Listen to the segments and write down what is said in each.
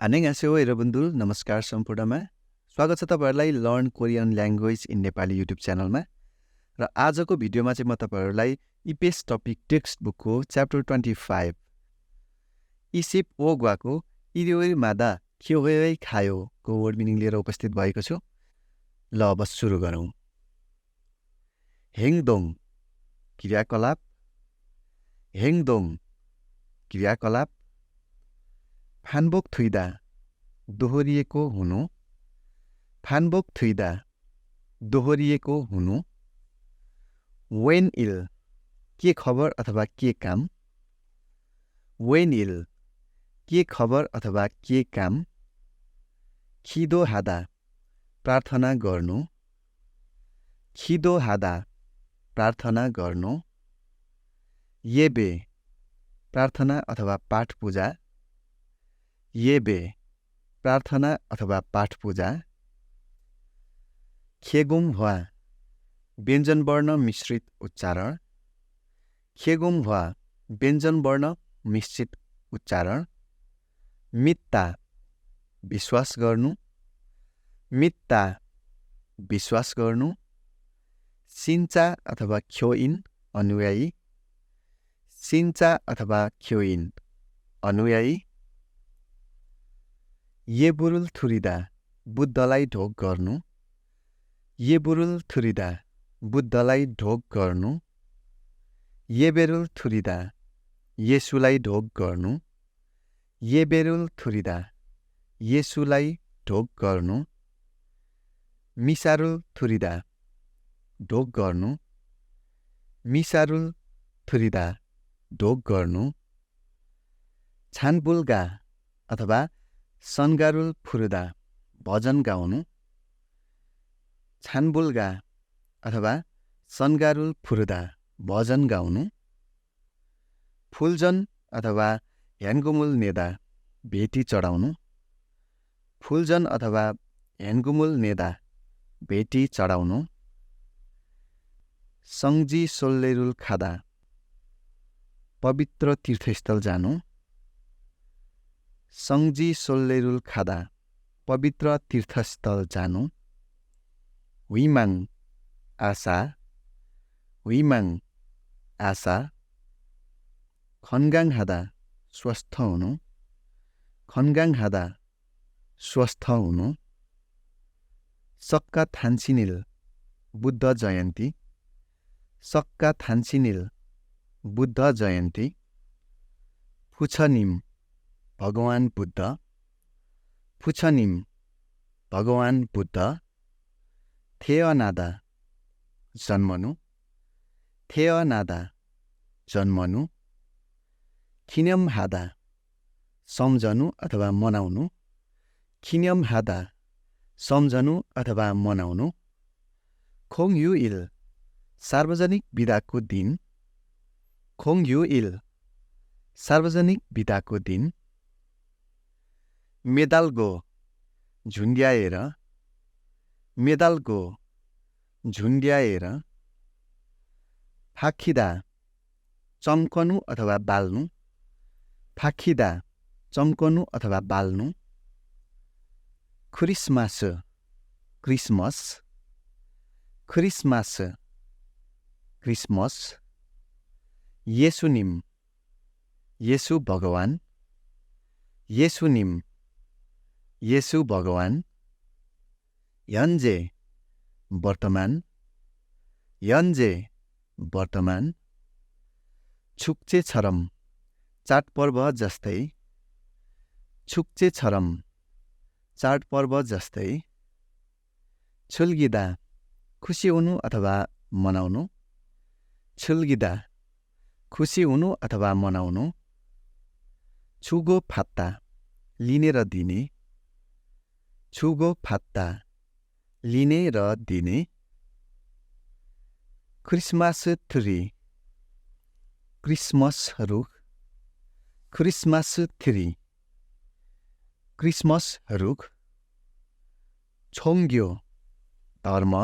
안녕하세요 여러분들 नमस्कार सम्पूर्णमा स्वागत छ तपाईहरुलाई learn Korean language in Nepali YouTube च्यानलमा र आजको भिडियोमा चाहिँ म तपाईहरुलाई EPS टपिक टेक्स्ट बुकको च्याप्टर 25 इसिप ओग्वाको 일요일마다 교회에 खायो को वर्ड मिनिङ लिएर उपस्थित भएको छु। ल अब सुरु गरौँ। 행동 क्रियाकलाप 행동 क्रियाकलाप 반복되다 दोहोरिएको हुनु 반복되다 दोहोरिएको हुनु 웬일 के खबर अथवा के काम 웬일 के खबर अथवा के काम 기도하다 प्रार्थना गर्नु 기도하다 प्रार्थना गर्नु 예배 प्रार्थना अथवा पाठ पूजा 예배 प्रार्थना अथवा पाठ पूजा खेगुमह्वा व्यञ्जन वर्ण मिश्रित उच्चारण खेगुमह्वा व्यञ्जन वर्ण मिश्रित उच्चारण मित्ता विश्वास गर्नु मित्ता विश्वास गर्नु सिन्चा अथवा ख्योइन अनुयायी सिन्चा अथवा ख्योइन अनुयायी येबुरुल थुरिदा बुद्धलाई ढोग गर्नु येबुरुल थुरिदा बुद्धलाई ढोग गर्नु येबेरुल थुरिदा येसुलाई ढोग गर्नु येबेरुल थुरिदा येसुलाई ढोग गर्नु मिसारुल थुरिदा ढोग गर्नु मिसारुल थुरिदा ढोग गर्नु छानबुल्गा अथवा सनगारुल फुरुदा भजन गाउनु छानबुल्गा अथवा सनगारुल फुरुदा भजन गाउनु फुलजन अथवा ह्यान्गुमुल नेदा भेटी चढाउनु फुलजन अथवा ह्यान्गुमुल नेदा भेटी चढाउनु सङ्जी सोल्लेरुल खादा पवित्र तीर्थस्थल जानु सङ्जी सोल्लेरुल खादा पवित्र तीर्थस्थल जानु विमाङ आशा विमाङ आशा खनगाङ हादा स्वस्थ हुनु खनगाङ हादा स्वस्थ हुनु सक्का थान्सिनिल बुद्ध जयन्ती सक्का थान्सिनिल बुद्ध जयन्ती फुछनिम भगवान बुद्ध फुछनिम भगवान बुद्ध थेअनादा जन्मनु थेअनादा जन्मनु खिन्यम हादा सम्झनु अथवा मनाउनु खिन्यम हादा सम्झनु अथवा मनाउनु खोङयुइल सार्वजनिक बिदाको दिन खोङयुइल सार्वजनिक बिदाको दिन मेदालगो झुन्ड्याएर मेदालगो झुन्ड्याएर फाखिदा चम्कनु अथवा बाल्नु फाखिदा चम्कनु अथवा बाल्नु क्रिसमास क्रिसमस क्रिसमास क्रिसमस येसुनिम येसु भगवान येसुनिम येसु भगवान यन्जे वर्तमान यन्जे वर्तमान छुक्चे छरम चाडपर्व जस्तै छुक्चे छरम चाडपर्व जस्तै छुल्गिदा खुसी हुनु अथवा मनाउनु छुल्गिदा खुसी हुनु अथवा मनाउनु छुगो फात्ता लिने र दिने छुगो फात्ता लिने र दिने क्रिसमस ट्री क्रिसमस रुख क्रिसमस ट्री क्रिसमस रुख छोङ्ग्यो धर्म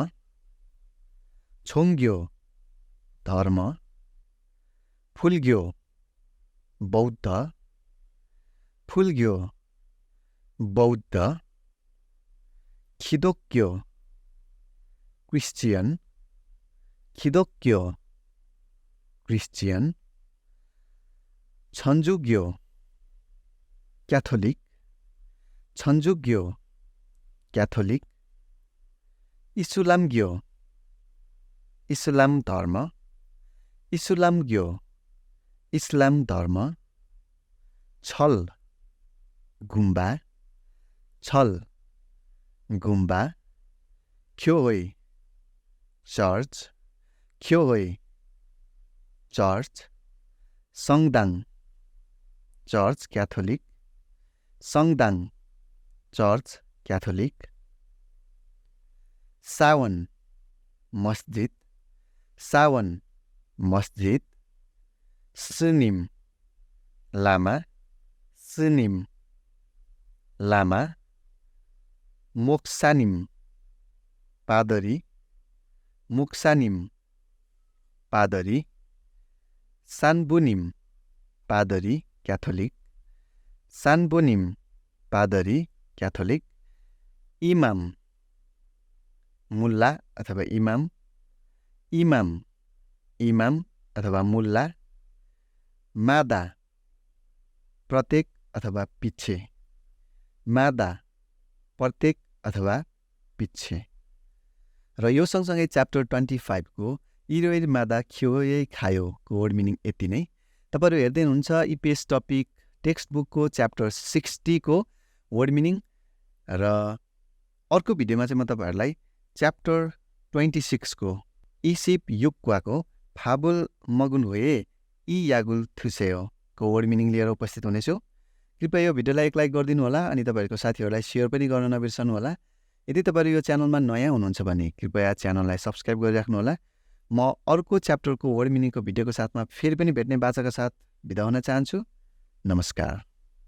छोङ्ग्यो धर्म फुल्ग्यो बौद्ध फुल्ग्यो बौद्ध, 기독교, क्रिस्चियन, 기독교, क्रिस्चियन, 천주교, क्याथोलिक, 천주교, क्याथोलिक, इस्लाम교, इस्लाम धर्म, इस्लाम교, इस्लाम धर्म, छल, गुम्बा, छल, गुम्बा, 교회, church, 교회, church, 성당, church Catholic, 성당, church Catholic, सावन, मस्जिद, सावन, मस्जिद, स्निम, लामा, स्निम, लामा, मोक्सानिम, पादरी, मोक्सानिम, पादरी, सानबुनिम, पादरी क्याथोलिक, सानबुनिम, पादरी क्याथोलिक, इमाम, मुल्ला अथवा इमाम, इमाम, इमाम अथवा मुल्ला, मादा, प्रत्येक अथवा पिच्छे, मादा, प्रत्येक अथवा पिच्छे। र यो सँगसँगै च्याप्टर 25 को 일요일마다 교회에 가요को वर्ड मिनिङ यति नै। तपाईहरु हेर्दै हुनुहुन्छ इपिएस टपिक टेक्स्ट बुकको च्याप्टर 60 को वर्ड मिनिङ र अर्को भिडियोमा चाहिँ म तपाईहरुलाई च्याप्टर 26 को इसिप युक्वाको फाबुल मगुन होए इ यागुल थुसेयो को वर्ड मिनिङ लिएर उपस्थित हुनेछु। कृपया यो भिडियोलाई एक लाइक गरिदिनु होला अनि तपाईहरुको साथीहरुलाई शेयर पनि गर्न नबिर्सनु होला। यदि तपाईहरु यो च्यानलमा नयाँ हुनुहुन्छ भने कृपया च्यानललाई सब्स्क्राइब गरिराख्नु होला। म अर्को च्याप्टरको वर्ड मिनिङको भिडियोको साथमा फेरि पनि भेट्ने बाचाका साथ बिदा हुन चाहन्छु। नमस्कार।